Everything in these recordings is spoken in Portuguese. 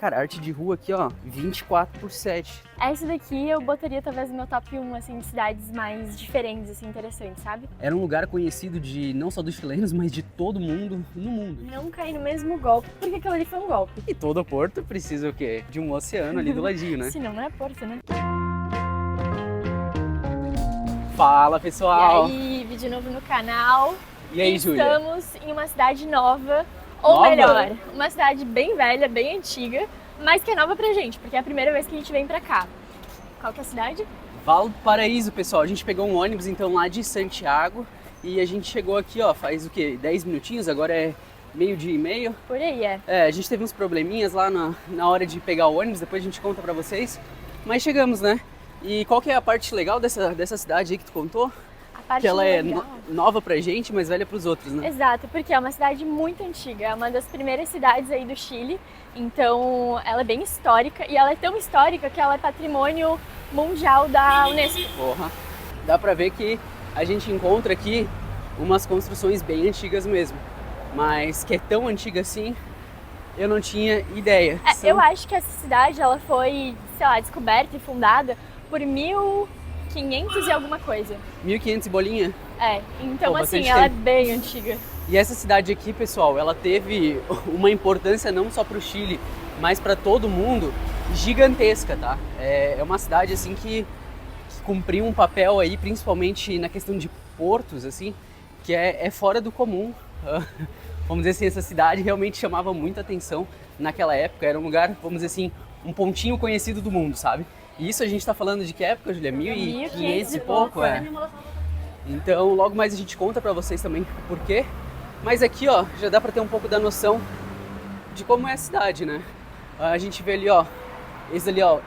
Cara, arte de rua aqui, ó, 24/7. Essa daqui eu botaria talvez no meu top 1, assim, de cidades mais diferentes, assim, interessantes, sabe? Era um lugar conhecido de não só dos chilenos, mas de todo mundo no mundo. Não cair no mesmo golpe, porque aquilo ali foi um golpe. E todo porto precisa o quê? De um oceano ali do ladinho, né? Senão não é Porto, né? Fala, pessoal! E aí, vídeo novo no canal. E aí, Júlia? Estamos em uma cidade nova, ou Nova? melhor, uma cidade bem velha, bem antiga, mas que é nova pra gente, porque é a primeira vez que a gente vem pra cá. Qual que é a cidade? Valparaíso, pessoal. A gente pegou um ônibus, então, lá de Santiago. E a gente chegou aqui, ó, faz o quê? 10 minutinhos, agora é 12:30. Por aí, é. A gente teve uns probleminhas lá na hora de pegar o ônibus, depois a gente conta pra vocês. Mas chegamos, né? E qual que é a parte legal dessa cidade aí que tu contou? A parte Que ela é legal. nova pra gente, mas velha pros outros, né? Exato, porque é uma cidade muito antiga, é uma das primeiras cidades aí do Chile, então ela é bem histórica e ela é tão histórica que ela é patrimônio mundial da Unesco. Porra. Dá pra ver que a gente encontra aqui umas construções bem antigas mesmo, mas que é tão antiga assim, eu não tinha ideia. Eu acho que essa cidade ela foi, sei lá, descoberta e fundada por 1500 e alguma coisa. 1500 e bolinha. Então Pô, assim, bastante ela é tempo. bem antiga. E essa cidade aqui, pessoal, ela teve uma importância não só para o Chile, mas para todo mundo gigantesca, tá? É uma cidade assim que cumpriu um papel aí, principalmente na questão de portos, assim, que é fora do comum. Vamos dizer assim, essa cidade realmente chamava muita atenção naquela época. Era um lugar, vamos dizer assim, um pontinho conhecido do mundo, sabe? E isso a gente tá falando de que época, Julia? 1500 e pouco, Então, logo mais a gente conta pra vocês também o porquê. Mas aqui, ó, já dá pra ter um pouco da noção de como é a cidade, né? A gente vê ali, ó, esse ali, ó,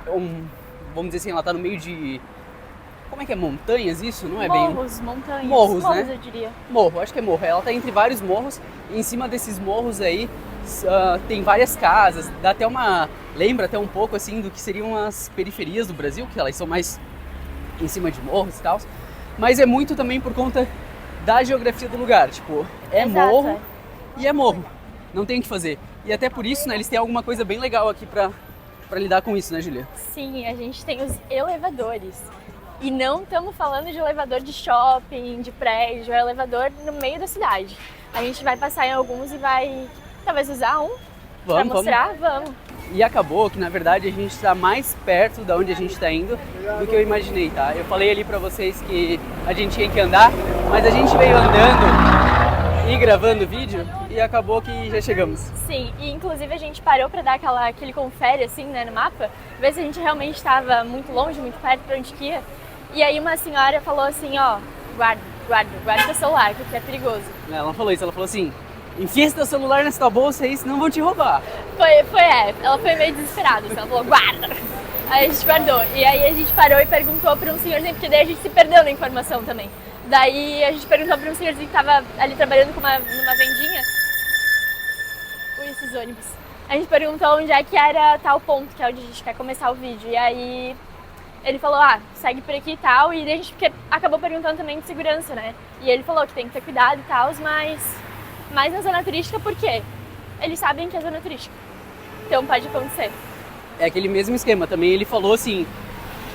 vamos dizer assim, ela tá no meio de... Como é que é? Montanhas isso? Não é Morros, bem... montanhas. Morros, né? eu diria. Morro, acho que é morro. Ela tá entre vários morros e em cima desses morros aí tem várias casas. Dá até lembra até um pouco assim do que seriam as periferias do Brasil, que elas são mais em cima de morros e tal. Mas é muito também por conta da geografia do lugar. Tipo, é Exato, morro e é morro. Não tem o que fazer. E até por isso, né, eles têm alguma coisa bem legal aqui pra lidar com isso, né, Julia? Sim, a gente tem os elevadores. E não estamos falando de elevador de shopping, de prédio, é elevador no meio da cidade. A gente vai passar em alguns e vai talvez usar um pra mostrar, vamos. E acabou que, na verdade, a gente está mais perto de onde a gente está indo do que eu imaginei, tá? Eu falei ali pra vocês que a gente tinha que andar, mas a gente veio andando e gravando vídeo e acabou que já chegamos. Sim, e inclusive a gente parou pra dar aquele confere assim, né, no mapa, ver se a gente realmente estava muito longe, muito perto, pra onde que ia. E aí uma senhora falou assim, ó, guarda teu celular, porque é perigoso. Ela não falou isso, ela falou assim, enfia esse teu celular nessa tua bolsa aí, senão vão te roubar. Ela foi meio desesperada, assim, ela falou, guarda! Aí a gente guardou, e aí a gente parou e perguntou pra um senhorzinho, porque daí a gente se perdeu na informação também. Daí a gente perguntou pra um senhorzinho que tava ali trabalhando numa vendinha. Ui, esses ônibus. A gente perguntou onde é que era tal ponto, que é onde a gente quer começar o vídeo, e aí... Ele falou, segue por aqui e tal, e daí a gente acabou perguntando também de segurança, né? E ele falou que tem que ter cuidado e tal, mas na zona turística, por quê? Eles sabem que é zona turística, então pode acontecer. É aquele mesmo esquema, também ele falou assim,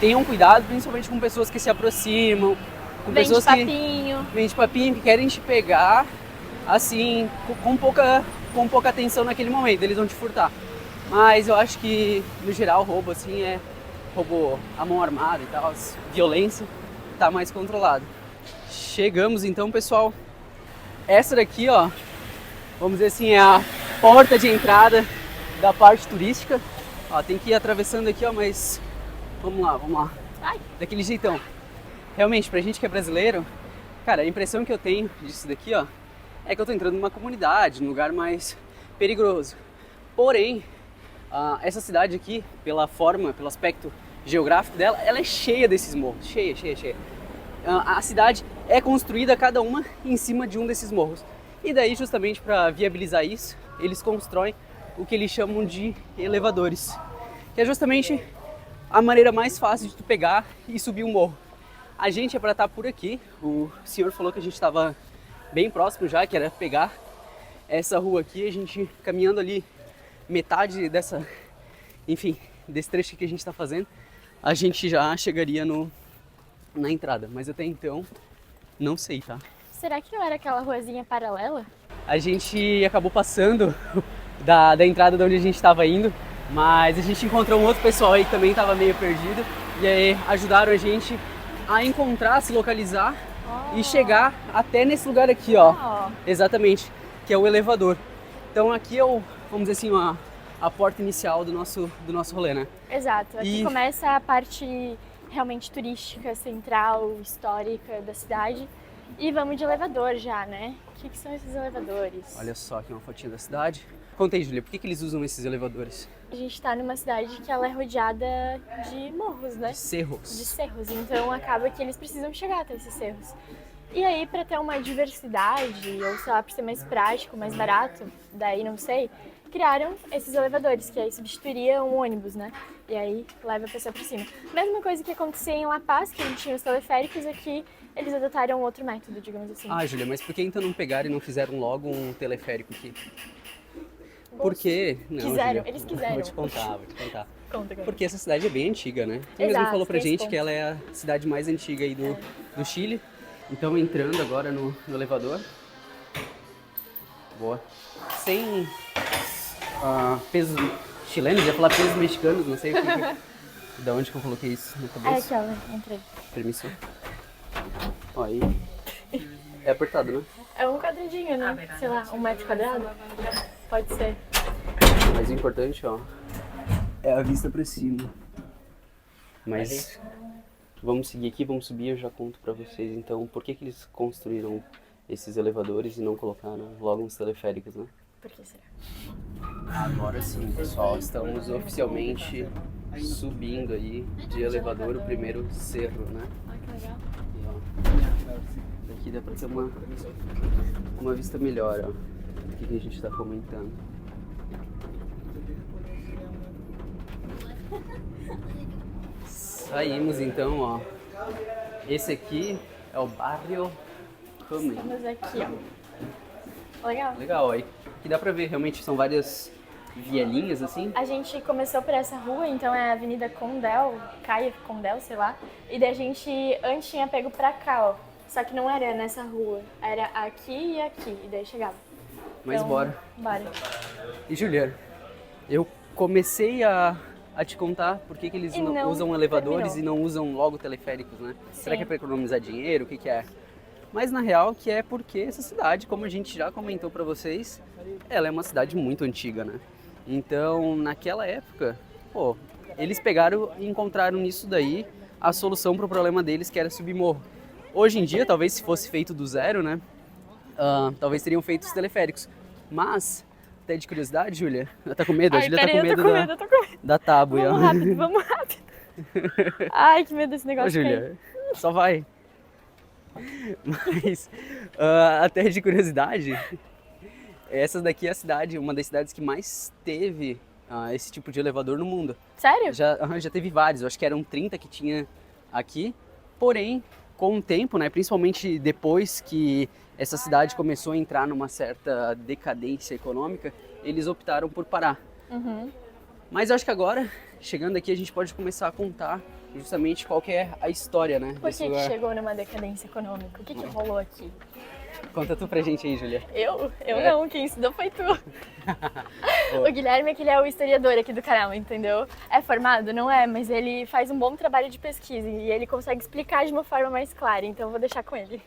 tenham cuidado, principalmente com pessoas que se aproximam, com pessoas que... Vem de papinho, que querem te pegar, assim, com pouca atenção naquele momento, eles vão te furtar. Mas eu acho que, no geral, roubo, assim, roubo à mão armada e tal, violência, tá mais controlado. Chegamos então, pessoal. Essa daqui, ó, vamos dizer assim, é a porta de entrada da parte turística. Ó, tem que ir atravessando aqui, ó, mas vamos lá. Ai. Daquele jeitão. Realmente, pra gente que é brasileiro, cara, a impressão que eu tenho disso daqui, ó, é que eu tô entrando numa comunidade, num lugar mais perigoso. Porém, essa cidade aqui, pela forma, pelo aspecto geográfico dela, ela é cheia desses morros, cheia. A cidade é construída cada uma em cima de um desses morros. E daí, justamente para viabilizar isso, eles constroem o que eles chamam de elevadores, que é justamente a maneira mais fácil de tu pegar e subir um morro. A gente é para estar por aqui, o senhor falou que a gente estava bem próximo já, que era pegar essa rua aqui, a gente caminhando ali metade enfim, desse trecho que a gente está fazendo, a gente já chegaria na entrada. Mas até então, não sei, tá? Será que não era aquela ruazinha paralela? A gente acabou passando da entrada de onde a gente estava indo, mas a gente encontrou um outro pessoal aí que também estava meio perdido, e aí ajudaram a gente a encontrar, se localizar e chegar até nesse lugar aqui, ó. Exatamente, que é o elevador. Então aqui é vamos dizer assim, a porta inicial do nosso rolê, né? Exato, aqui começa a parte realmente turística, central, histórica da cidade. E vamos de elevador já, né? O que são esses elevadores? Olha só aqui uma fotinha da cidade. Conta aí, Júlia, por que eles usam esses elevadores? A gente tá numa cidade que ela é rodeada de morros, né? De cerros. De cerros, então acaba que eles precisam chegar até esses cerros. E aí, pra ter uma diversidade, ou sei lá, pra ser mais prático, mais barato, daí não sei, criaram esses elevadores, que aí substituiriam um ônibus, né? E aí leva a pessoa pra cima. Mesma coisa que acontecia em La Paz, que a gente tinha os teleféricos, aqui eles adotaram outro método, digamos assim. Ah, Júlia, mas por que então não pegaram e não fizeram logo um teleférico aqui? Porque... Não, quiseram, Júlia, eles quiseram. Vou te contar. Conta, cara. Porque essa cidade é bem antiga, né? Tu mesmo falou pra gente que ela é a cidade mais antiga aí do Chile. Então entrando agora no elevador. Boa. Sem pesos chilenos, ia falar pesos mexicanos, não sei o que. Da onde que eu coloquei isso na cabeça? É aquela, entrei. Permissão. Ó, aí. É apertado, né? É um quadradinho, né? Sei lá, 1 metro quadrado? Pode ser. Mas o importante, ó, é a vista pra cima. Mas vamos seguir aqui, vamos subir, eu já conto pra vocês então por que eles construíram esses elevadores e não colocaram logo uns teleféricos, né? Por que será? Agora sim, pessoal, estamos oficialmente subindo aí de elevador o primeiro cerro, né? Ah, que legal. E, ó, daqui dá pra ter uma vista melhor, ó, do que a gente tá comentando. Saímos então, ó. Esse aqui é o Barrio Comem. Estamos aqui, ó. Legal. Legal, aí. Aqui dá pra ver, realmente são várias vielinhas assim. A gente começou por essa rua, então é a Avenida Condel, Caia Condel, sei lá. E daí a gente antes tinha pego pra cá, ó. Só que não era nessa rua, era aqui e aqui, e daí chegava. Mas então, bora. Bora. E Juliana, eu comecei a te contar por que eles não usam elevadores terminou. e não usam logo teleféricos, né? Sim. Será que é para economizar dinheiro? O que é? Mas na real que é porque essa cidade, como a gente já comentou para vocês, ela é uma cidade muito antiga, né? Então, naquela época, pô, eles pegaram e encontraram nisso daí a solução para o problema deles, que era subir morro. Hoje em dia, talvez se fosse feito do zero, né? Talvez teriam feito os teleféricos. Mas, até de curiosidade, Júlia, tá com medo? A Júlia tá com medo, eu tô com medo. Da tábua. Vamos rápido. Ai, que medo desse negócio. Ô, Júlia, só vai. Mas, até de curiosidade, essa daqui é a cidade, uma das cidades que mais teve esse tipo de elevador no mundo. Sério? Já teve vários, eu acho que eram 30 que tinha aqui. Porém, com o tempo, né, principalmente depois que essa cidade começou a entrar numa certa decadência econômica, eles optaram por parar. Uhum. Mas eu acho que agora, chegando aqui, a gente pode começar a contar justamente qual que é a história, né? Por que chegou numa decadência econômica? O que rolou aqui? Conta tu pra gente aí, Julia. Eu não, quem estudou foi tu. O Guilherme, que ele é o historiador aqui do canal, entendeu? É formado? Não é, mas ele faz um bom trabalho de pesquisa e ele consegue explicar de uma forma mais clara, então eu vou deixar com ele.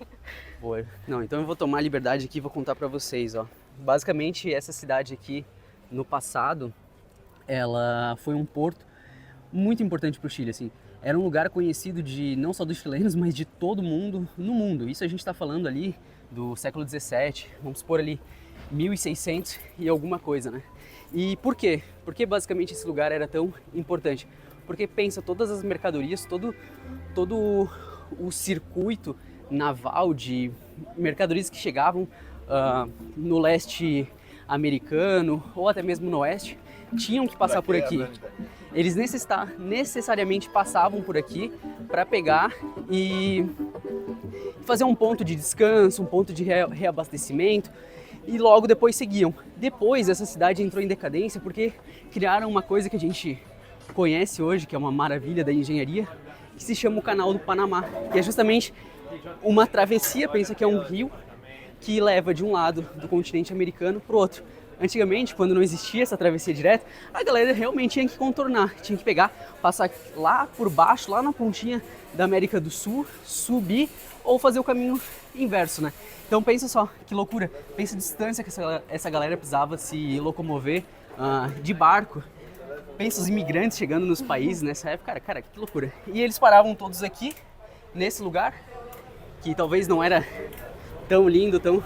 Boa. Não, então eu vou tomar a liberdade aqui e vou contar pra vocês, ó. Basicamente, essa cidade aqui, no passado, ela foi um porto muito importante pro Chile, assim. Era um lugar conhecido de não só dos chilenos, mas de todo mundo no mundo. Isso a gente tá falando ali do século 17, vamos supor ali 1600 e alguma coisa, né? E por quê? Porque basicamente esse lugar era tão importante? Porque pensa, todas as mercadorias, todo o circuito naval de mercadorias que chegavam no leste americano ou até mesmo no oeste, tinham que passar por aqui. Eles necessariamente passavam por aqui para pegar e fazer um ponto de descanso, um ponto de reabastecimento e logo depois seguiam. Depois essa cidade entrou em decadência porque criaram uma coisa que a gente conhece hoje, que é uma maravilha da engenharia, que se chama o Canal do Panamá, que é justamente uma travessia, pensa que é um rio, que leva de um lado do continente americano para o outro. Antigamente, quando não existia essa travessia direta, a galera realmente tinha que contornar, tinha que pegar, passar lá por baixo, lá na pontinha da América do Sul, subir ou fazer o caminho inverso, né? Então pensa só, que loucura, pensa a distância que essa galera precisava se locomover de barco. Pensa os imigrantes chegando nos países nessa época, cara, que loucura. E eles paravam todos aqui, nesse lugar, que talvez não era tão lindo, tão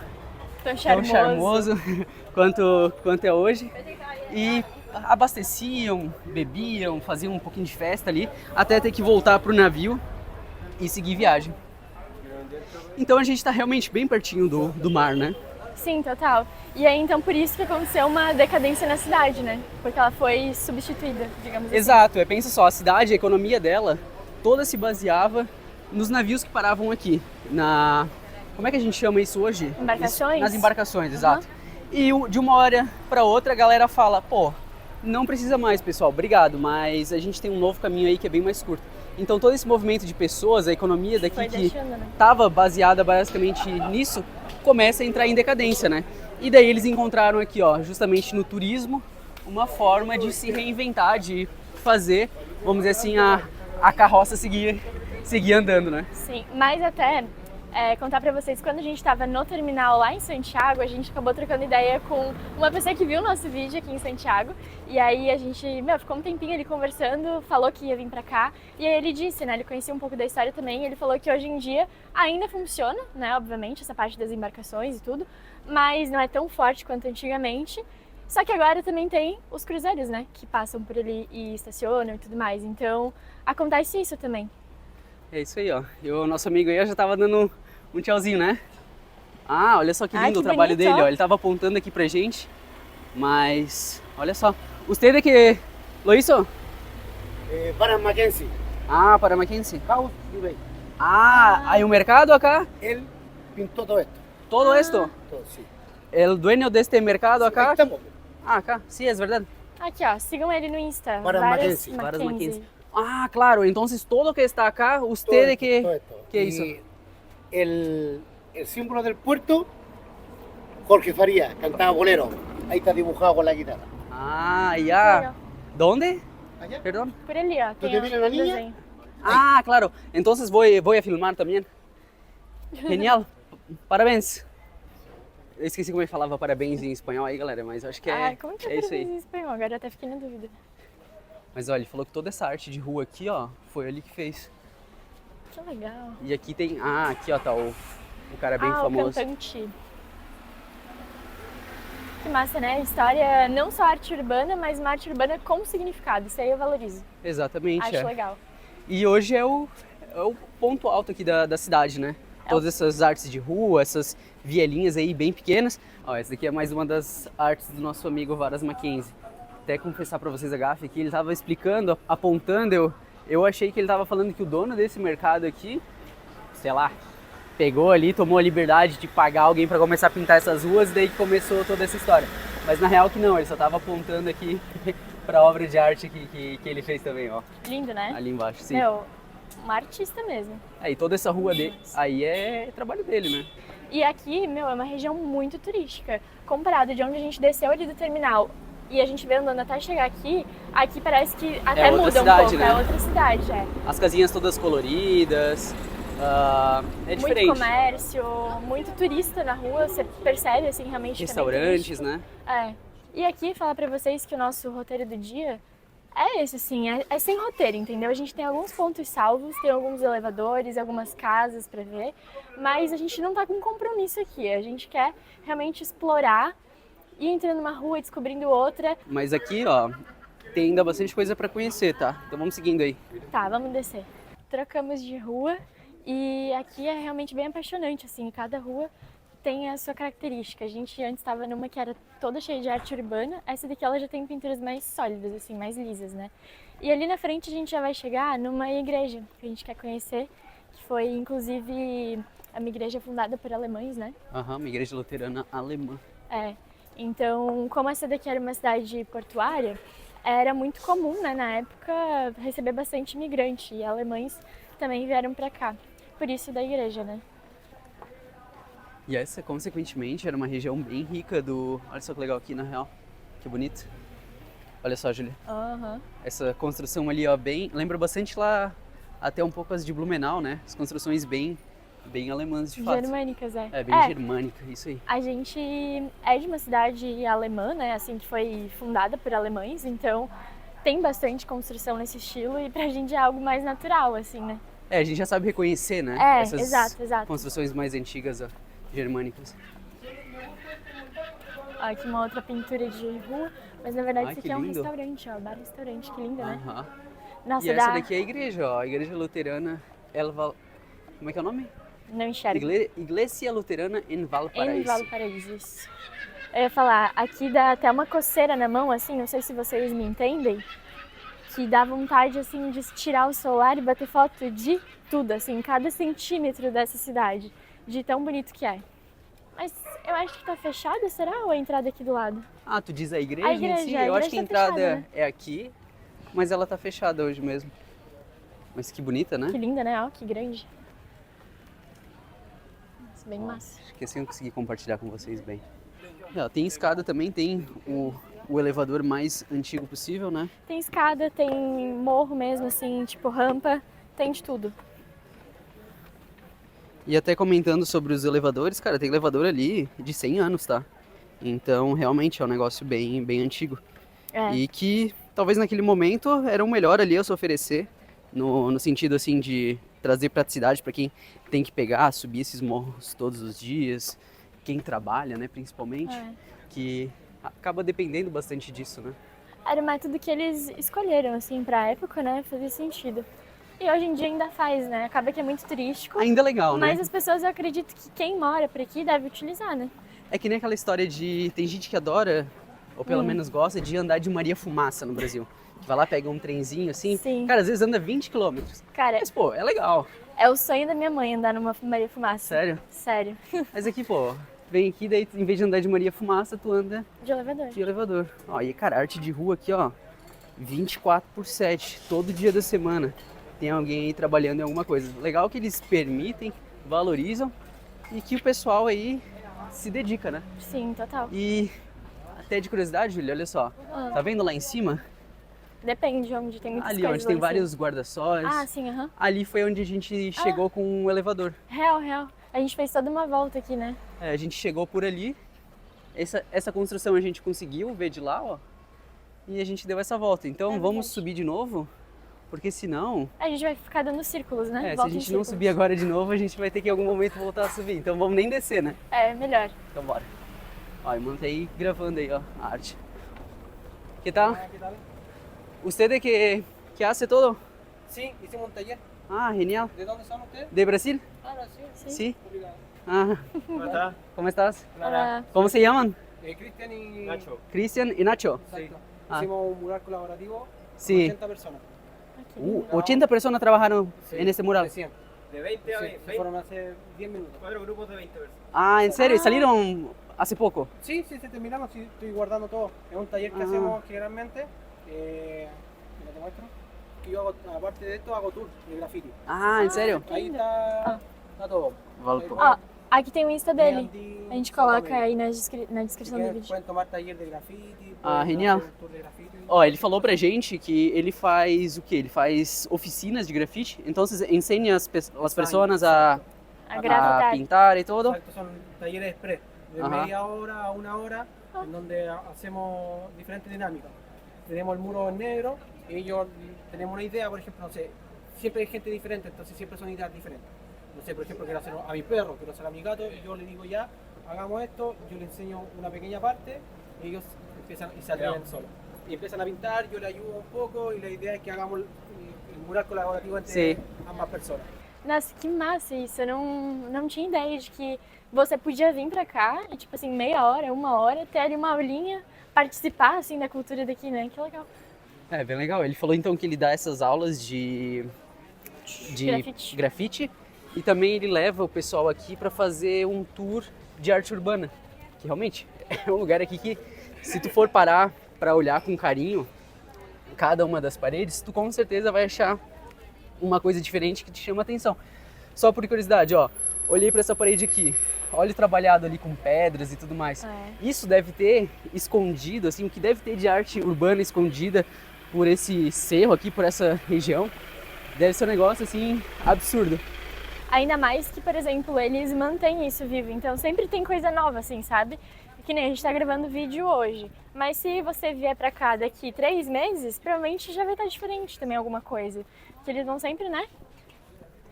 charmoso quanto é hoje. E abasteciam, bebiam, faziam um pouquinho de festa ali, até ter que voltar pro navio e seguir viagem. Então a gente está realmente bem pertinho do mar, né? Sim, total. E aí, então, por isso que aconteceu uma decadência na cidade, né? Porque ela foi substituída, digamos assim. Exato. Pensa só, a cidade, a economia dela, toda se baseava nos navios que paravam aqui. Como é que a gente chama isso hoje? Embarcações? Nas embarcações, exato. E de uma hora para outra, a galera fala, pô, não precisa mais, pessoal, obrigado, mas a gente tem um novo caminho aí que é bem mais curto. Então todo esse movimento de pessoas, a economia daqui que estava baseada basicamente nisso, começa a entrar em decadência, né? E daí eles encontraram aqui, ó, justamente no turismo, uma forma de se reinventar, de fazer, vamos dizer assim, a carroça seguir andando, né? Sim, mas até contar pra vocês, quando a gente estava no terminal lá em Santiago, a gente acabou trocando ideia com uma pessoa que viu o nosso vídeo aqui em Santiago. E aí a gente, ficou um tempinho ali conversando, falou que ia vir pra cá. E aí ele disse, né, ele conhecia um pouco da história também, ele falou que hoje em dia ainda funciona, né, obviamente, essa parte das embarcações e tudo, mas não é tão forte quanto antigamente. Só que agora também tem os cruzeiros, né, que passam por ali e estacionam e tudo mais. Então, acontece isso também. É isso aí, ó. E o nosso amigo aí já tava dando um tchauzinho, né? Ah, olha só que lindo o trabalho dele, ó. Ele tava apontando aqui pra gente, mas olha só. ¿Usted de qué lo hizo? Para Mackenzie. Ah, para Mackenzie. House vive ahí. Ah, ¿hay un mercado acá? Él pintó todo esto. ¿Todo esto? Todo, sí. ¿El dueño de este mercado acá? Ahí estamos. Ah, acá, sí, es verdad. Aqui, ó, sigam ele no Insta. Para Mackenzie. Varas Mackenzie. Ah, claro, entonces todo lo que está acá, ¿usted de qué hizo? El símbolo del puerto, Jorge Faría, cantaba bolero. Ahí está dibujado con la guitarra. Ah, ya. ¿Dónde? Allá. Perdón. Por ali, ó. ¿Dónde viene la niña? Desenho. Ah, claro. Entonces voy a filmar también. Genial. Parabéns. Eu esqueci como ele falava parabéns em espanhol aí, galera, mas eu acho que como que é isso parabéns aí. em espanhol? Agora eu até fiquei na dúvida. Mas olha, ele falou que toda essa arte de rua aqui, ó, foi ele que fez. Que legal. E aqui tem... Ah, aqui ó, tá o cara bem famoso. O cantante. Que massa, né? História, não só arte urbana, mas uma arte urbana com significado. Isso aí eu valorizo. Exatamente, Acho legal. E hoje é o ponto alto aqui da cidade, né? Todas essas artes de rua, essas vielinhas aí bem pequenas. Ó, essa daqui é mais uma das artes do nosso amigo Varas Mackenzie. Até confessar pra vocês a gafe aqui, ele tava explicando, apontando, eu achei que ele tava falando que o dono desse mercado aqui, sei lá, pegou ali, tomou a liberdade de pagar alguém pra começar a pintar essas ruas e daí que começou toda essa história. Mas na real que não, ele só tava apontando aqui pra obra de arte que ele fez também, ó. Lindo, né? Ali embaixo, sim. Um artista mesmo. E toda essa rua dele, aí é trabalho dele, né? E aqui, é uma região muito turística. Comparado de onde a gente desceu ali do terminal e a gente vê andando até chegar aqui parece que até muda cidade, um pouco, né? é outra cidade, As casinhas todas coloridas, é diferente. Muito comércio, muito turista na rua, você percebe assim realmente. Restaurantes, né? E aqui falar pra vocês que o nosso roteiro do dia é esse, assim, é sem roteiro, entendeu? A gente tem alguns pontos salvos, tem alguns elevadores, algumas casas pra ver, mas a gente não tá com compromisso aqui, a gente quer realmente explorar, ir entrando numa rua e descobrindo outra. Mas aqui, ó, tem ainda bastante coisa pra conhecer, tá? Então vamos seguindo aí. Tá, vamos descer. Trocamos de rua e aqui é realmente bem apaixonante, assim, cada rua tem a sua característica. A gente antes estava numa que era toda cheia de arte urbana, essa daqui ela já tem pinturas mais sólidas, assim, mais lisas, né? E ali na frente a gente já vai chegar numa igreja que a gente quer conhecer, que foi inclusive uma igreja fundada por alemães, né? Uma igreja luterana alemã. Então, como essa daqui era uma cidade portuária, era muito comum, né, na época, receber bastante imigrante. E alemães também vieram para cá. Por isso da igreja, né? E essa, consequentemente, era uma região bem rica do... Olha só que legal aqui, na real. Que bonito. Olha só, Júlia. Aham. Essa construção ali, ó, bem... Lembra bastante lá, até um pouco as de Blumenau, né? As construções bem alemãs, de fato. Germânicas, é. É, bem germânica, isso aí. A gente é de uma cidade alemã, né? Assim, que foi fundada por alemães, então tem bastante construção nesse estilo e pra gente é algo mais natural, assim, né? É, a gente já sabe reconhecer, né? É, Essas exato. construções mais antigas, ó, germânicas. Ó, aqui uma outra pintura de rua, mas na verdade Ai, isso que aqui é um lindo. restaurante, ó, bar-restaurante, que lindo, né? Aham. Nossa, E essa daqui é a igreja, ó, a igreja luterana Como é que é o nome? Não enxergo. Iglesia Luterana em Em Valparaíso. Valparaíso, isso. Eu ia falar, aqui dá até uma coceira na mão, assim, não sei se vocês me entendem, que dá vontade, assim, de tirar o celular e bater foto de tudo, assim, cada centímetro dessa cidade, de tão bonito que é. Mas eu acho que tá fechada, será? Ou a entrada aqui do lado? Ah, tu diz a igreja, A igreja, em si? a Eu acho igreja que a tá entrada fechada, né? é aqui, mas ela tá fechada hoje mesmo. Mas que bonita, né? Que linda, né? Ó, que grande. Nossa, bem massa. Acho que assim eu consegui compartilhar com vocês bem. É, tem escada também, tem o elevador mais antigo possível, né? Tem escada, tem morro mesmo, assim, tipo rampa, tem de tudo. E até comentando sobre os elevadores, cara, tem elevador ali de 100 anos, tá? Então, realmente é um negócio bem antigo. É. E que talvez naquele momento era o melhor ali a se oferecer, no sentido assim de trazer praticidade para quem tem que pegar, subir esses morros todos os dias, quem trabalha, né, principalmente, É. que acaba dependendo bastante disso, né? Era o método que eles escolheram, assim, pra época, né? Fazia sentido. E hoje em dia ainda faz, né? Acaba que é muito turístico. Ainda é legal, Mas né? as pessoas, eu acredito que quem mora por aqui deve utilizar, né? É que nem aquela história de... Tem gente que adora, ou pelo menos gosta, de andar de Maria Fumaça no Brasil. Vai lá, pega um trenzinho assim. Sim. Cara, às vezes anda 20 quilômetros. Cara, Mas, pô, é legal. é o sonho da minha mãe andar numa Maria Fumaça. Sério. Sério. Mas aqui, pô, vem aqui, daí em vez de andar de Maria Fumaça, tu anda De elevador. de elevador. Ó, e cara, arte de rua aqui, ó, 24/7, todo dia da semana. Tem alguém aí trabalhando em alguma coisa. Legal que eles permitem, valorizam e que o pessoal aí se dedica, né? Sim, total. E até de curiosidade, Júlia, olha só. Tá vendo lá em cima? Depende de onde tem muitas Ali, coisas onde tem lá em cima. vários guarda-sóis. Ah, sim, aham. Ali foi onde a gente chegou com o elevador. Real. A gente fez toda uma volta aqui, né? É, a gente chegou por ali. Essa construção a gente conseguiu ver de lá, ó. E a gente deu essa volta. Então É vamos verdade. subir de novo, porque senão, A gente vai ficar dando círculos, né? se a Volta em gente não círculos. subir agora de novo, a gente vai ter que em algum momento voltar a subir. Então vamos nem descer, né? É, melhor. Então bora. Ó, irmão tá aí gravando aí, ó, a arte. Que tal? ¿Usted que hace todo? Sí, hicimos un taller. Ah, genial. ¿De dónde son ustedes? ¿De Brasil? Ah, Brasil. Sí. Obrigado. Ah, ¿Cómo está? ¿cómo estás? Hola. ¿Cómo se llaman? Cristian y Nacho. Cristian y Nacho. Exacto. Ah. Hicimos un mural colaborativo Sí. 80 personas. 80 personas trabajaron Sí, en este mural. Recién. De 20 a Sí, 20, se fueron hace 10 minutos. 4 grupos de 20 personas. Ah, ¿en serio? Ah. ¿Salieron hace poco? Sí, terminamos. Sí, estoy guardando todo. Es un taller que Ah. hacemos generalmente. Mira, te muestro. Que yo hago, aparte de esto, hago tour de graffiti. Ah, ¿en serio? Que Ahí lindo. está, está todo. Valpo. Ó, aqui tem o Insta dele. Andy, A gente coloca exatamente. aí na Si descrição do quieren, vídeo. pueden tomar taller de graffiti. Ah, pueden genial. hacer tour de graffiti. Ó, ele falou pra gente que ele faz o quê? Ele faz oficinas de grafite, então ensina as pessoas a A gravidade. pintar e todo. Exacto, son talleres express, de Ajá. media hora a una hora, en donde hacemos diferentes dinámicas. Tenemos el muro en negro, y ellos tenemos una idea, por ejemplo, no sé, siempre hay gente diferente, entonces siempre son ideas diferentes. No sé, por ejemplo, quiero hacer a mi perro, quiero hacer a mi gato, y yo le digo ya, hagamos esto, yo le enseño una pequeña parte, y ellos empiezan y se atreven solos. Y empiezan a pintar, yo le ayudo un poco, y la idea es que hagamos el mural colaborativo entre Sí. ambas personas. Nossa, que massa isso. Eu não tinha ideia de que você podia vir pra cá e, tipo assim, meia hora, uma hora, ter ali uma aulinha, participar, assim, da cultura daqui, né? Que legal. É, bem legal. Ele falou então que ele dá essas aulas de grafite e também ele leva o pessoal aqui pra fazer um tour de arte urbana, que realmente é um lugar aqui que, se tu for parar pra olhar com carinho, cada uma das paredes, tu com certeza vai achar uma coisa diferente que te chama atenção. Só por curiosidade, ó, olhei para essa parede aqui, olha trabalhado ali com pedras e tudo mais. Isso deve ter escondido, assim, o que deve ter de arte urbana escondida por esse cerro aqui, por essa região, deve ser um negócio, assim, absurdo. Ainda mais que, por exemplo, eles mantêm isso vivo, então sempre tem coisa nova, assim, sabe? Que nem a gente tá gravando vídeo hoje, mas se você vier pra cá daqui 3 meses, provavelmente já vai estar diferente também alguma coisa. Que eles vão sempre, né,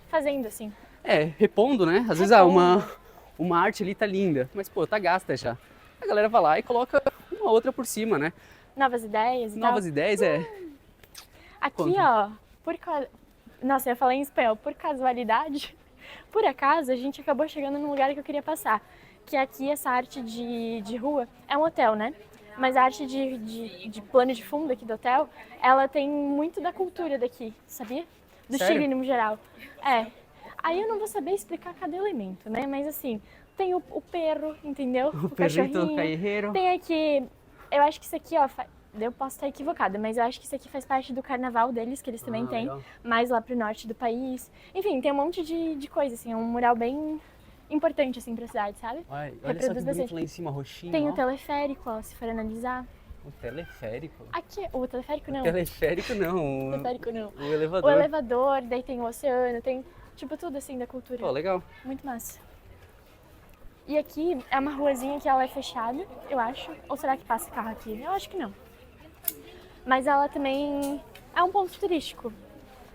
fazendo assim. Repondo, né? Às vezes uma arte ali tá linda, mas pô, tá gasta já. A galera vai lá e coloca uma outra por cima, né? Novas ideias e Novas tal. ideias, Aqui, Conta. ó, nossa, eu ia falar em espanhol, por casualidade, por acaso, a gente acabou chegando num lugar que eu queria passar. Que aqui, essa arte de rua, é um hotel, né? Mas a arte de plano de fundo aqui do hotel, ela tem muito da cultura daqui, sabia? Do Sério? Chile no geral. Aí eu não vou saber explicar cada elemento, né? Mas assim, tem o perro, entendeu? O perrito cachorrinho. callejero. Tem aqui, eu acho que isso aqui, ó, eu posso estar equivocada, mas eu acho que isso aqui faz parte do carnaval deles, que eles também têm, legal. mais lá pro norte do país. Enfim, tem um monte de coisa, assim, é um mural bem importante, assim, pra cidade, sabe? Olha só que Reproduz bonito bastante. lá em cima, roxinho, Tem ó. o teleférico, ó, se for analisar. O teleférico? Aqui, o teleférico não. Teleférico não, O teleférico não. o O elevador. elevador, daí tem o oceano, tem tipo tudo assim da cultura. Pô, legal. Muito massa. E aqui é uma ruazinha que ela é fechada, eu acho. Ou será que passa carro aqui? Eu acho que não. Mas ela também é um ponto turístico,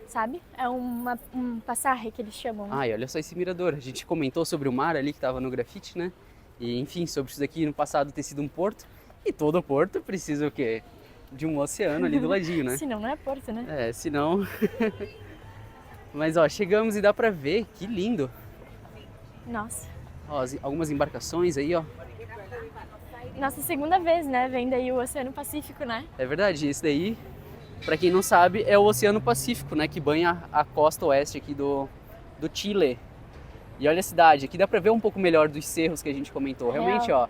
sabe? É um passarre que eles chamam. Ai, olha só esse mirador. A gente comentou sobre o mar ali que tava no grafite, né? E enfim, sobre isso daqui no passado ter sido um porto. E todo porto precisa o quê? De um oceano ali do ladinho, né? Senão não é porto, né? Senão... Mas ó, chegamos e dá pra ver, que lindo. Nossa. Ó, algumas embarcações aí, ó. Nossa segunda vez, né? Vendo aí o Oceano Pacífico, né? É verdade, esse daí, pra quem não sabe, é o Oceano Pacífico, né? Que banha a costa oeste aqui do Chile. E olha a cidade, aqui dá pra ver um pouco melhor dos cerros que a gente comentou. Realmente, ó,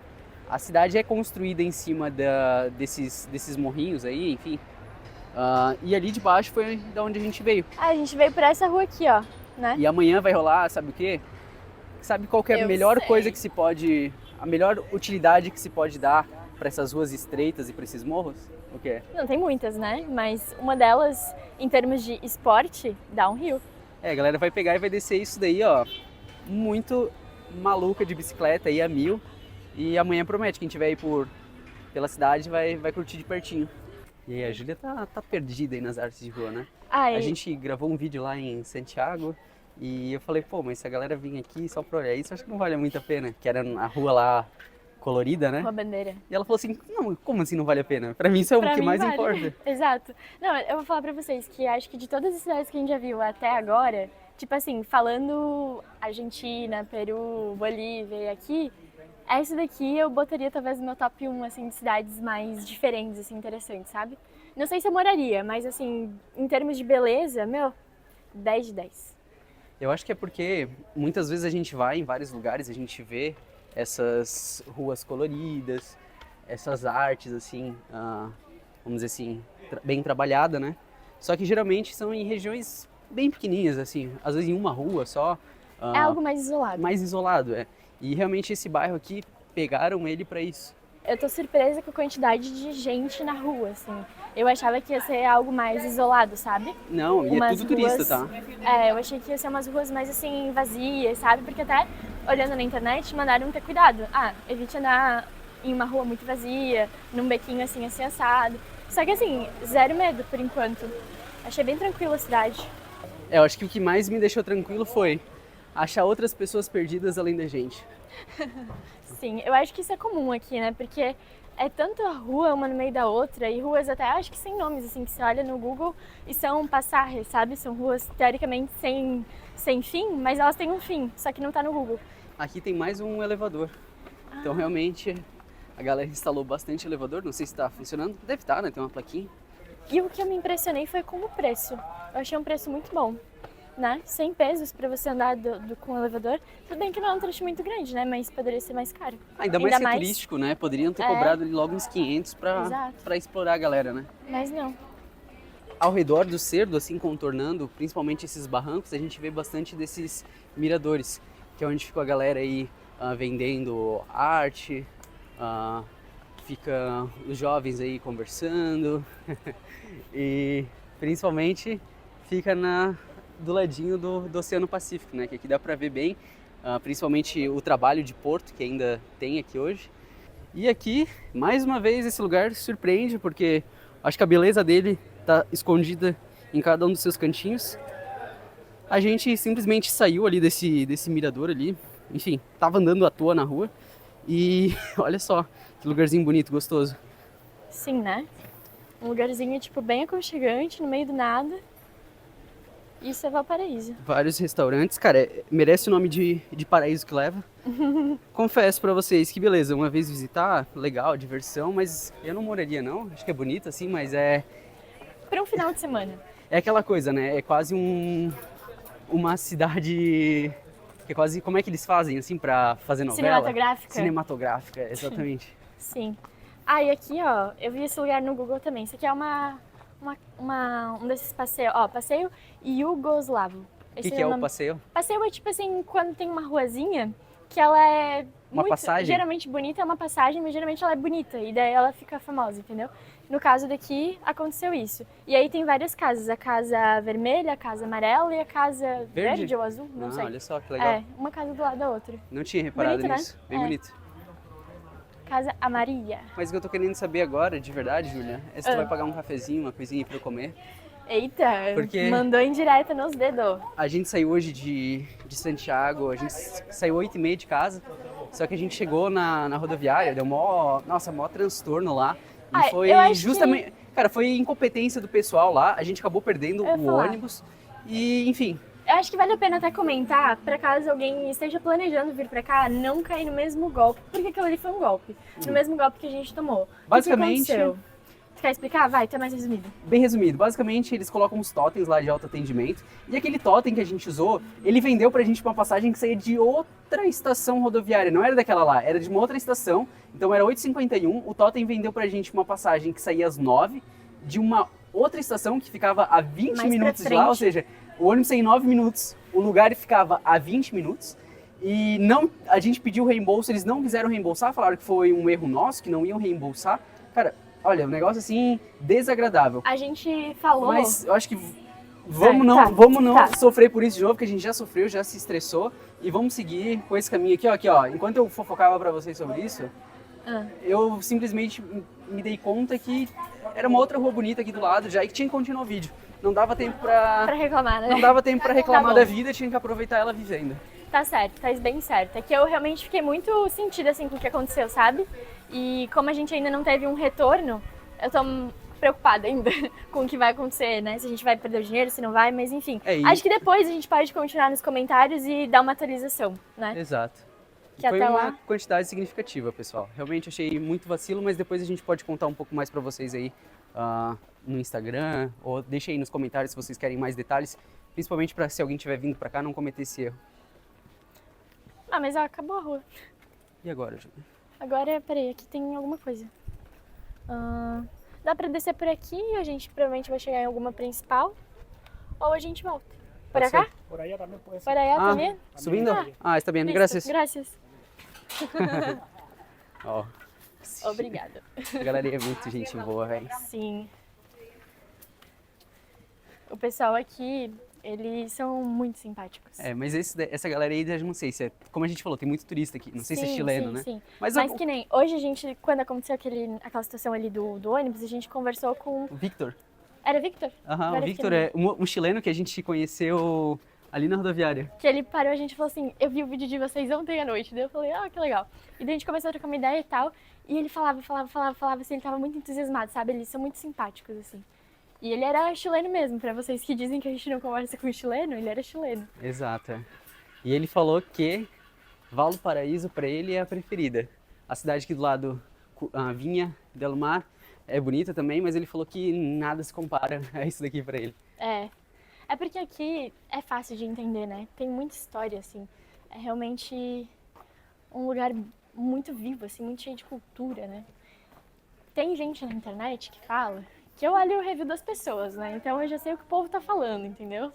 a cidade é construída em cima desses morrinhos aí, enfim. E ali de baixo foi da onde a gente veio. A gente veio por essa rua aqui, ó, né? E amanhã vai rolar, sabe o quê? Sabe qual que é a Eu melhor sei. coisa que se pode... A melhor utilidade que se pode dar para essas ruas estreitas e para esses morros? O quê? Não tem muitas, né? Mas uma delas, em termos de esporte, downhill. A galera vai pegar e vai descer isso daí, ó, muito maluca de bicicleta aí a 1000. E amanhã promete, quem tiver aí pela cidade vai curtir de pertinho. E aí, a Júlia tá perdida aí nas artes de rua, né? A gente gravou um vídeo lá em Santiago e eu falei, pô, mas se a galera vir aqui só pra olhar isso, acho que não vale muito a pena. Que era a rua lá colorida, né? Uma bandeira. E ela falou assim, não, como assim não vale a pena? Pra mim isso é o que mais vale. importa. Exato. Não, eu vou falar pra vocês que acho que de todas as cidades que a gente já viu até agora, tipo assim, falando Argentina, Peru, Bolívia e aqui, essa daqui eu botaria talvez no meu top 1, assim, de cidades mais diferentes, assim, interessantes, sabe? Não sei se eu moraria, mas assim, em termos de beleza, meu, 10 de 10. Eu acho que é porque muitas vezes a gente vai em vários lugares, a gente vê essas ruas coloridas, essas artes assim, vamos dizer assim, bem trabalhada, né? Só que geralmente são em regiões bem pequenininhas, assim, às vezes em uma rua só. É algo mais isolado. Mais isolado, é. E realmente esse bairro aqui, pegaram ele pra isso. Eu tô surpresa com a quantidade de gente na rua, assim. Eu achava que ia ser algo mais isolado, sabe? Não, e é tudo turista, tá? Eu achei que ia ser umas ruas mais, assim, vazias, sabe? Porque até, olhando na internet, mandaram ter cuidado. Evite andar em uma rua muito vazia, num bequinho, assim assado. Só que, assim, zero medo, por enquanto. Achei bem tranquila a cidade. Eu acho que o que mais me deixou tranquilo foi achar outras pessoas perdidas além da gente. Sim, eu acho que isso é comum aqui, né? Porque é tanto a rua uma no meio da outra, e ruas até acho que sem nomes, assim, que você olha no Google e são passarres, sabe? São ruas teoricamente sem fim, mas elas têm um fim, só que não tá no Google. Aqui tem mais um elevador. Então realmente a galera instalou bastante elevador, não sei se tá funcionando. Deve estar, né? Tem uma plaquinha. E o que eu me impressionei foi com o preço. Eu achei um preço muito bom, né? 100 pesos pra você andar com o elevador. Tudo bem que não é um trecho muito grande, né? Mas poderia ser mais caro. Ainda mais que é turístico, né? Poderiam ter cobrado ali logo uns 500 pra explorar a galera, né? Mas não. ao redor do cerdo, assim, contornando, principalmente esses barrancos, a gente vê bastante desses miradores, que é onde fica a galera aí vendendo arte, fica os jovens aí conversando e principalmente fica do ladinho do Oceano Pacífico, né? Que aqui dá pra ver bem, principalmente o trabalho de porto que ainda tem aqui hoje. E aqui, mais uma vez, esse lugar surpreende porque acho que a beleza dele tá escondida em cada um dos seus cantinhos. A gente simplesmente saiu ali desse mirador ali, enfim, tava andando à toa na rua e olha só, que lugarzinho bonito, gostoso. Sim, né? Um lugarzinho, tipo, bem aconchegante, no meio do nada. Isso é Valparaíso. Vários restaurantes, cara, merece o nome de paraíso que leva. Confesso pra vocês que beleza, uma vez visitar, legal, diversão, mas eu não moraria não, acho que é bonito assim, mas Para um final de semana. é aquela coisa, né, é quase uma cidade que é quase, como é que eles fazem assim pra fazer novela? Cinematográfica. Cinematográfica, exatamente. Sim. Ah, e aqui, ó, eu vi esse lugar no Google também. Isso aqui é um desses passeios, ó, passeio Iugoslavo. O que é o passeio? Passeio é tipo assim, quando tem uma ruazinha que ela é Uma muito, passagem? geralmente bonita, é uma passagem, mas geralmente ela é bonita e daí ela fica famosa, entendeu? No caso daqui, aconteceu isso. E aí tem várias casas, a casa vermelha, a casa amarela e a casa verde ou azul, não sei. Olha só que legal. É, uma casa do lado da outra. Não tinha reparado Bonito, né? nisso. Bem É. bonito. Casa Amaria. Mas o que eu tô querendo saber agora, de verdade, Júlia, é se tu vai pagar um cafezinho, uma coisinha pra eu comer. Eita, Porque- mandou indireta nos dedos. A gente saiu hoje de Santiago, a gente saiu 8h30 de casa, só que a gente chegou na rodoviária, deu mó transtorno lá. E Ah, foi eu acho justamente, cara, foi incompetência do pessoal lá, a gente acabou perdendo Eu ia o falar. ônibus e, enfim, Eu acho que vale a pena até comentar, pra caso alguém esteja planejando vir pra cá, não cair no mesmo golpe, porque aquilo ali foi um golpe. No mesmo golpe que a gente tomou. Basicamente- O que aconteceu? Você quer explicar? Vai, tá mais resumido. bem resumido, basicamente eles colocam uns totens lá de autoatendimento e aquele totem que a gente usou, ele vendeu pra gente uma passagem que saía de outra estação rodoviária, não era daquela lá, era de uma outra estação, então era 8h51, o totem vendeu pra gente uma passagem que saía às 9h, de uma outra estação que ficava a 20 Mais pra minutos de lá, frente. ou seja, o ônibus saía em 9 minutos, o lugar ficava a 20 minutos, e a gente pediu reembolso, eles não quiseram reembolsar, falaram que foi um erro nosso, que não iam reembolsar. Cara, olha, um negócio assim, desagradável. A gente falou... Mas eu acho que vamos não tá. sofrer por isso de novo, porque a gente já sofreu, já se estressou, e vamos seguir com esse caminho aqui, ó. Enquanto eu fofocava pra vocês sobre isso, eu simplesmente me dei conta que era uma outra rua bonita aqui do lado já e que tinha que continuar o vídeo. Não dava tempo Pra reclamar, né? não dava tempo pra reclamar Tá bom. da vida, tinha que aproveitar ela vivendo. Tá certo, tá bem certo. É que eu realmente fiquei muito sentida assim com o que aconteceu, sabe? E como a gente ainda não teve um retorno, eu tô preocupada ainda com o que vai acontecer, né? Se a gente vai perder o dinheiro, se não vai, mas enfim. É, e- Acho que depois a gente pode continuar nos comentários e dar uma atualização, né? Exato. Que Foi até uma lá- quantidade significativa, pessoal. Realmente achei muito vacilo, mas depois a gente pode contar um pouco mais pra vocês aí no Instagram, ou deixa aí nos comentários se vocês querem mais detalhes, principalmente pra se alguém tiver vindo pra cá não cometer esse erro. Ah, mas ó, acabou a rua. E agora, Júlia? Agora, peraí, aqui tem alguma coisa. Dá pra descer por aqui, a gente provavelmente vai chegar em alguma principal, ou a gente volta. Por Pode cá? ser. Por allá también puede ser. Por aí também? Subindo? Ah. Está bem, Listo, graças. Graças. Ó, Obrigada. a galera é muito gente boa, velho. Sim. O pessoal aqui, eles são muito simpáticos. É, mas essa galera aí, eu não sei se é, como a gente falou, tem muito turista aqui, não sei se é chileno, sim, né? Sim. Mas Mas o que nem, hoje a gente, quando aconteceu aquela situação ali do ônibus, a gente conversou com... o Victor, Era Victor? aham, o Agora Victor fiquei- é um chileno que a gente conheceu ali na rodoviária. Que ele parou, a gente falou assim, eu vi o vídeo de vocês ontem à noite. Daí eu falei, que legal. E daí a gente começou a trocar uma ideia e tal. E ele falava assim, ele tava muito entusiasmado, sabe? Eles são muito simpáticos, assim. E ele era chileno mesmo, pra vocês que dizem que a gente não conversa com chileno, ele era chileno. Exato. É. E ele falou que Valparaíso pra ele é a preferida. A cidade aqui do lado, a Vinha del Mar, é bonita também, mas ele falou que nada se compara a isso daqui pra ele. É porque aqui é fácil de entender, né? Tem muita história, assim. É realmente um lugar muito vivo, assim, muito cheio de cultura, né? Tem gente na internet que fala que eu olho o review das pessoas, né? Então eu já sei o que o povo tá falando, entendeu?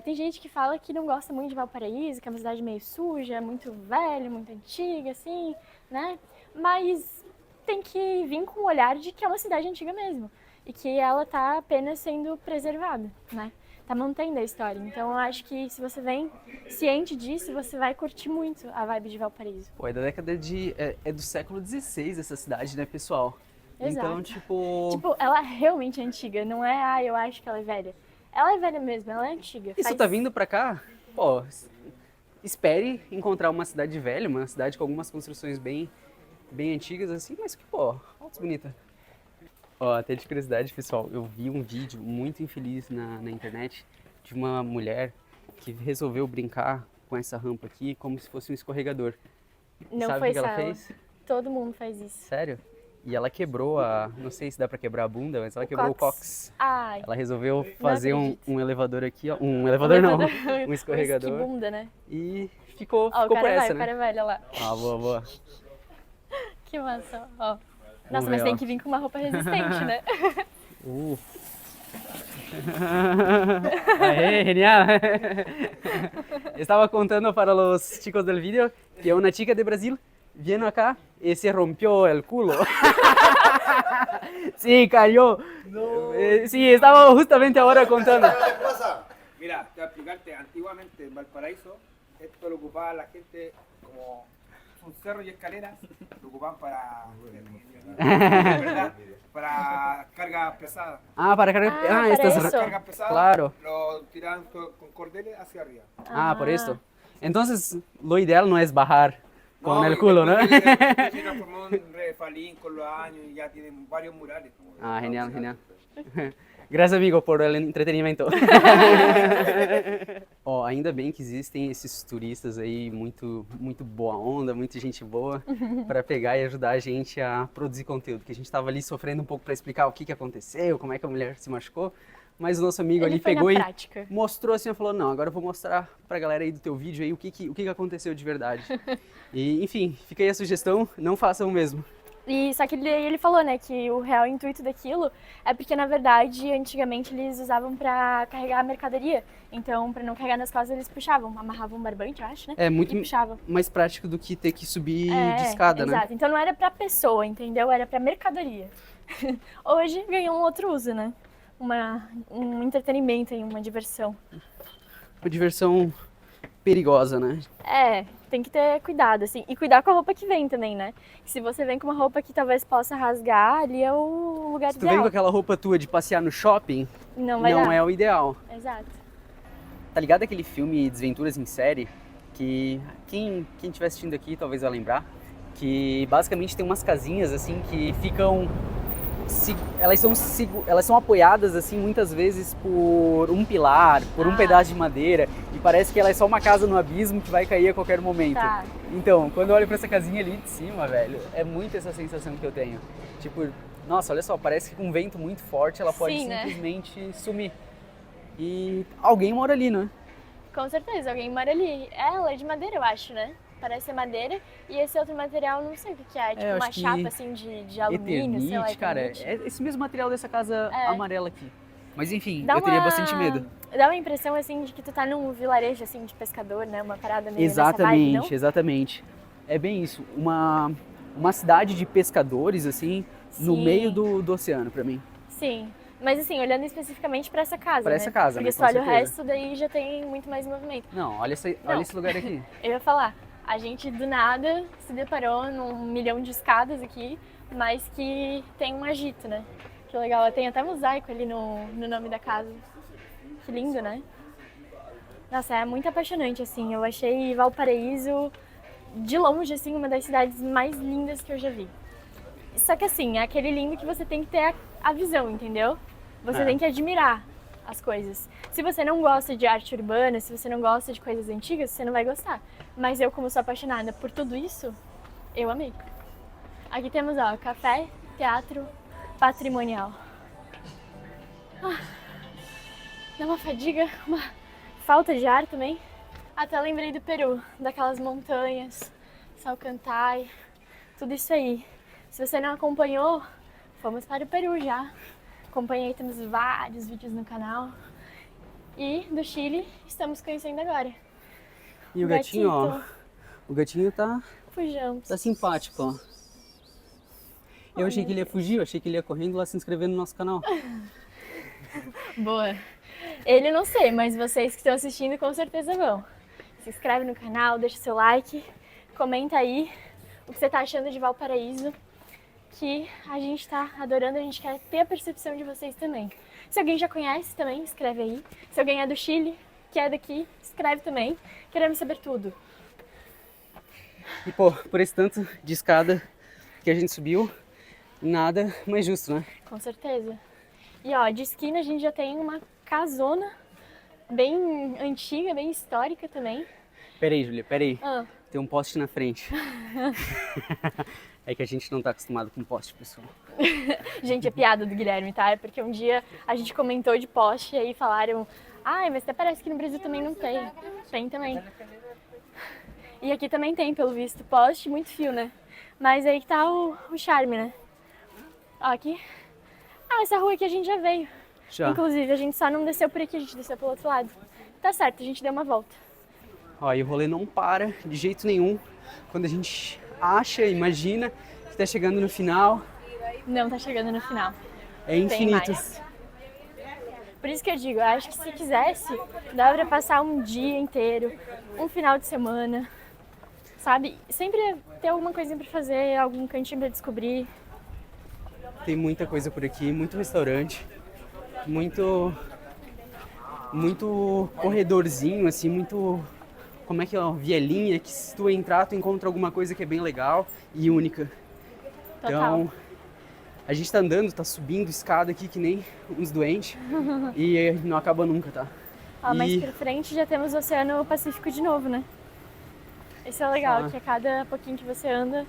Tem gente que fala que não gosta muito de Valparaíso, que é uma cidade meio suja, muito velha, muito antiga, assim, né? Mas tem que vir com o olhar de que é uma cidade antiga mesmo. E que ela tá apenas sendo preservada, né? Tá mantendo a história. Então eu acho que se você vem ciente disso, você vai curtir muito a vibe de Valparaíso. Pô, é da década de... É do século XVI essa cidade, né, pessoal? Exato. Então, tipo, ela realmente é antiga, não é, eu acho que ela é velha. Ela é velha mesmo, ela é antiga. E você tá vindo pra cá, pô, espere encontrar uma cidade velha, uma cidade com algumas construções bem antigas assim, mas que, pô, fotos bonitas. Ó, até de curiosidade, pessoal, eu vi um vídeo muito infeliz na internet de uma mulher que resolveu brincar com essa rampa aqui como se fosse um escorregador. Não Sabe foi o que ela só fez? Todo mundo faz isso. Sério? E ela quebrou não sei se dá pra quebrar a bunda, mas ela quebrou o cox. Ai, Ela resolveu fazer acredito. um elevador aqui, ó. Um elevador não, um Que escorregador. bunda, né? E ficou Ó, o por cara essa, vai, né? o cara vai, olha lá. Ah, boa. Que massa, ó. Nossa, ver, mas tem ó. que vir com uma roupa resistente, né? Aê, genial. Estaba contando para los chicos del vídeo que una chica de Brasil vino acá y se rompió el culo. Sí, cayó. No. Sí, estaba justamente ahora contando. Mira, te voy a explicarte, antiguamente en Valparaíso, esto lo ocupaba la gente como un cerro y escaleras, lo ocupaban ¿verdad? Para cargas pesadas. Ah, para cargar. para estas. eso. Cargas pesadas, Claro. lo tiraban con cordeles hacia arriba. Ah, por esto. Entonces, lo ideal no es bajar con el y culo, ¿no? después se transformó en refalín con los años y ya tienen varios murales. Ah, genial. Graças, amigo, por el entretenimento. Ó, ainda bem que existem esses turistas aí muito boa onda, muita gente boa, para pegar e ajudar a gente a produzir conteúdo. Que a gente estava ali sofrendo um pouco para explicar o que aconteceu, como é que a mulher se machucou. Mas o nosso amigo Ele ali foi pegou na e prática. mostrou assim, falou, não, agora eu vou mostrar pra galera aí do teu vídeo aí o que aconteceu de verdade. E, enfim, fica aí a sugestão, não façam o mesmo. E só que ele falou, né, que o real intuito daquilo é porque, na verdade, antigamente eles usavam pra carregar a mercadoria. Então, pra não carregar nas costas, eles puxavam, amarravam um barbante, eu acho, né? É muito E puxavam. mais prático do que ter que subir de escada, né? Exato. Então não era pra pessoa, entendeu? Era pra mercadoria. Hoje ganhou um outro uso, né? Um entretenimento e uma diversão. Uma diversão perigosa, né? Tem que ter cuidado, assim. E cuidar com a roupa que vem também, né? Se você vem com uma roupa que talvez possa rasgar, ali é o lugar Se tu ideal. vem com aquela roupa tua de passear no shopping, Não vai não dar. é o ideal. Exato. Tá ligado aquele filme Desventuras em Série? Que quem estiver assistindo aqui talvez vai lembrar. Que basicamente tem umas casinhas assim que ficam... Elas são apoiadas assim muitas vezes por um pilar, por um pedaço de madeira, e parece que ela é só uma casa no abismo que vai cair a qualquer momento. Tá. Então, quando eu olho pra essa casinha ali de cima, velho, é muito essa sensação que eu tenho. Tipo, nossa, olha só, parece que com um vento muito forte ela pode Sim, né? simplesmente sumir. E alguém mora ali, né? Com certeza, alguém mora ali. Ela é de madeira, eu acho, né? Parece ser madeira. E esse outro material, não sei o que é. Tipo eu uma acho que chapa, assim, de alumínio, sei lá. Eternite, cara, Eternite. é esse mesmo material dessa casa amarela aqui. Mas enfim, Dá eu teria uma- bastante medo. Dá uma impressão, assim, de que tu tá num vilarejo, assim, de pescador, né? Uma parada meio nessa vibe, não? Exatamente. É bem isso. Uma cidade de pescadores, assim, no Sim. meio do oceano, pra mim. Sim. Mas assim, olhando especificamente pra essa casa, Pra né? essa casa, Porque né? se Com tu olha o certeza. resto, daí já tem muito mais movimento. Não, olha Não. esse lugar aqui. Eu ia falar, a gente do nada se deparou num milhão de escadas aqui, mas que tem um agito, né? Que legal, tem até mosaico ali no nome da casa. Que lindo, né? Nossa, é muito apaixonante, assim. Eu achei Valparaíso, de longe, assim, uma das cidades mais lindas que eu já vi. Só que assim, é aquele lindo que você tem que ter a visão, entendeu? Você tem que admirar as coisas. Se você não gosta de arte urbana, se você não gosta de coisas antigas, você não vai gostar. Mas eu, como sou apaixonada por tudo isso, eu amei. Aqui temos, ó, café, teatro, patrimonial. Dá uma fadiga, uma falta de ar também. Até lembrei do Peru, daquelas montanhas, Salcantay, tudo isso aí. Se você não acompanhou, fomos para o Peru já. Acompanhei, temos vários vídeos no canal. E do Chile estamos conhecendo agora. E o gatinho, ó. O gatinho tá Fujamos. simpático, ó. Eu achei que ele ia fugir, eu achei que ele ia correndo lá se inscrever no nosso canal. Boa. Ele não sei, mas vocês que estão assistindo com certeza vão. Se inscreve no canal, deixa seu like, comenta aí o que você tá achando de Valparaíso, que a gente tá adorando, a gente quer ter a percepção de vocês também. Se alguém já conhece também, escreve aí. Se alguém é do Chile, que é daqui, escreve também. Queremos saber tudo. E pô, por esse tanto de escada que a gente subiu, nada mais justo, né? Com certeza. E ó, de esquina a gente já tem uma casona bem antiga, bem histórica também. Peraí, Júlia, peraí. Ah, Tem um poste na frente. É que a gente não tá acostumado com poste, pessoal. gente, é piada do Guilherme, tá? É porque um dia a gente comentou de poste e aí falaram: ai, mas até parece que no Brasil também não tem. Tem também. E aqui também tem, pelo visto, poste, muito fio, né? Mas aí que tá o charme, né? Ó, aqui. Ah, essa rua aqui a gente já veio. Já. Inclusive, a gente só não desceu por aqui, a gente desceu pelo outro lado. Tá certo, a gente deu uma volta. Ó, e o rolê não para de jeito nenhum. Quando a gente acha, imagina que tá chegando no final, Não tá chegando no final. é infinito. mais. Por isso que eu digo, eu acho que se quisesse, dava pra passar um dia inteiro, um final de semana, sabe? Sempre ter alguma coisinha pra fazer, algum cantinho pra descobrir. Tem muita coisa por aqui, muito restaurante, muito corredorzinho, assim, muito, como é que é, ó, vielinha, que se tu entrar, tu encontra alguma coisa que é bem legal e única. Total. Então, a gente tá andando, tá subindo escada aqui que nem uns doentes e não acaba nunca, tá? Ó, mais E- pra frente já temos o Oceano Pacífico de novo, né? Isso é legal, Ah. que a cada pouquinho que você anda,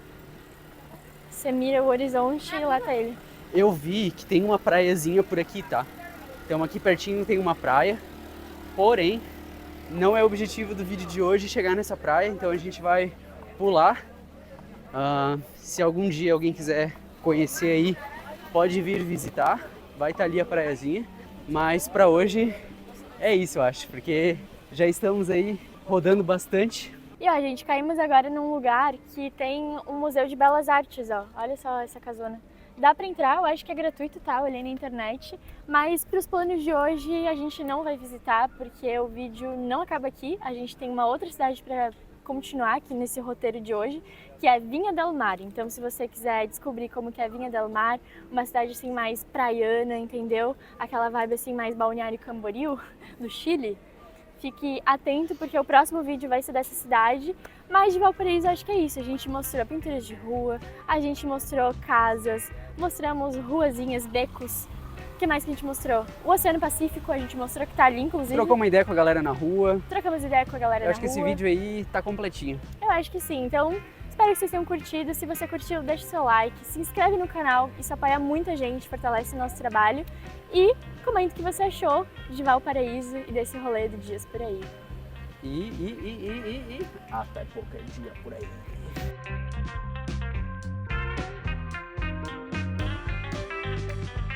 você mira o horizonte e lá tá ele. Eu vi que tem uma praiazinha por aqui, tá? Então aqui pertinho tem uma praia, porém não é o objetivo do vídeo de hoje chegar nessa praia, então a gente vai pular. Se algum dia alguém quiser conhecer aí, pode vir visitar, vai estar ali a praiazinha, mas pra hoje é isso, eu acho, porque já estamos aí rodando bastante. E ó, gente, caímos agora num lugar que tem um museu de belas artes, ó. Olha só essa casona. Dá pra entrar, eu acho que é gratuito, tá? Eu olhei na internet. Mas pros planos de hoje a gente não vai visitar, porque o vídeo não acaba aqui. A gente tem uma outra cidade pra continuar aqui nesse roteiro de hoje, que é Vinha del Mar. Então, se você quiser descobrir como que é Vinha del Mar, uma cidade assim mais praiana, entendeu? Aquela vibe assim mais Balneário Camboriú, do Chile. Fique atento porque o próximo vídeo vai ser dessa cidade, mas de Valparaíso acho que é isso. A gente mostrou pinturas de rua, a gente mostrou casas, mostramos ruazinhas, becos. O que mais que a gente mostrou? O Oceano Pacífico a gente mostrou que tá ali, inclusive. Trocou uma ideia com a galera na rua. Trocamos ideia com a galera Eu na acho que rua. esse vídeo aí tá completinho. Eu acho que sim, então espero que vocês tenham curtido. Se você curtiu, deixa o seu like, se inscreve no canal, isso apoia muita gente, fortalece o nosso trabalho. E comenta o que você achou de Valparaíso e desse rolê de dias por aí. E até qualquer dia por aí.